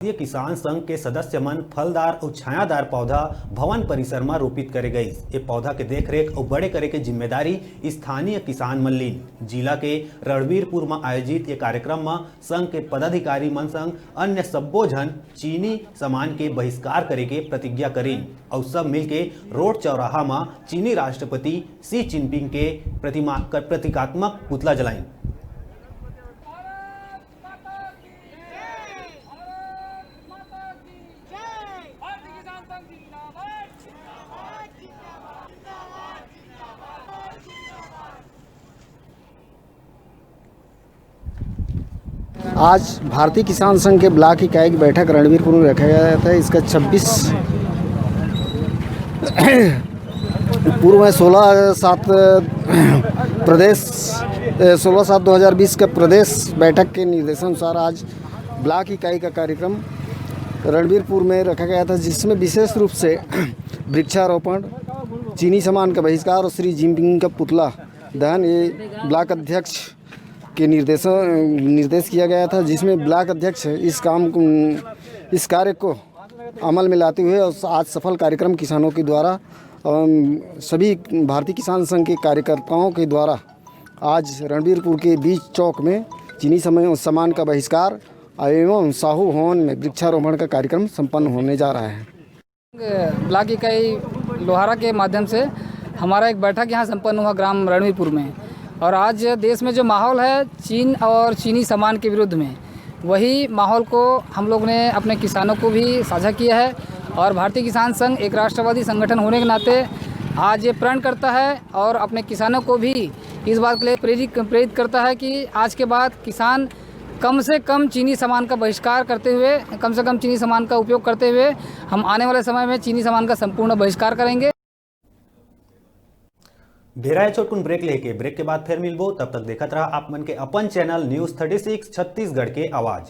भारतीय किसान संघ के सदस्य मन फलदार और छायादार पौधा भवन परिसर में रोपित करे गई। ये पौधा के देखरेख और बड़े करे के जिम्मेदारी स्थानीय किसान मन लीन। जिला के रणवीरपुर में आयोजित ये कार्यक्रम में संघ के पदाधिकारी मन संग अन्य सब्बो जन चीनी सामान के बहिष्कार करे के प्रतिज्ञा करीन और सब मिलके रोड चौराहा में चीनी राष्ट्रपति शी जिनपिंग के प्रतीकात्मक पुतला जलाइन। आज भारतीय किसान संघ के ब्लॉक इकाई की बैठक रणवीरपुर में रखा गया था। इसका 26 पूर्व में 16/7/2020 का प्रदेश बैठक के निर्देशानुसार आज ब्लॉक इकाई का कार्यक्रम रणवीरपुर में रखा गया था, जिसमें विशेष रूप से वृक्षारोपण, चीनी सामान का बहिष्कार और श्री जिनपिंग का पुतला दहन ये ब्लॉक अध्यक्ष के निर्देश किया गया था, जिसमें ब्लॉक अध्यक्ष इस कार्य को अमल में लाते हुए और आज सफल कार्यक्रम किसानों के द्वारा सभी भारतीय किसान संघ के कार्यकर्ताओं के द्वारा आज रणवीरपुर के बीच चौक में चीनी सामान का बहिष्कार एवं साहू भवन में वृक्षारोपण का कार्यक्रम संपन्न होने जा रहा है। ब्लॉक इकाई लोहारा के माध्यम से हमारा एक बैठक यहाँ संपन्न हुआ ग्राम रणवीरपुर में, और आज देश में जो माहौल है चीन और चीनी सामान के विरुद्ध में, वही माहौल को हम लोग ने अपने किसानों को भी साझा किया है। और भारतीय किसान संघ एक राष्ट्रवादी संगठन होने के नाते आज ये प्रण करता है और अपने किसानों को भी इस बात के लिए प्रेरित करता है कि आज के बाद किसान कम से कम चीनी सामान का बहिष्कार करते हुए, कम से कम चीनी सामान का उपयोग करते हुए हम आने वाले समय में चीनी सामान का संपूर्ण बहिष्कार करेंगे। ढेरा छोटकुन ब्रेक लेके ब्रेक के बाद फिर मिलबो। तब तक देखत रहा आप मन के अपन चैनल न्यूज़ 36 छत्तीसगढ़ के आवाज।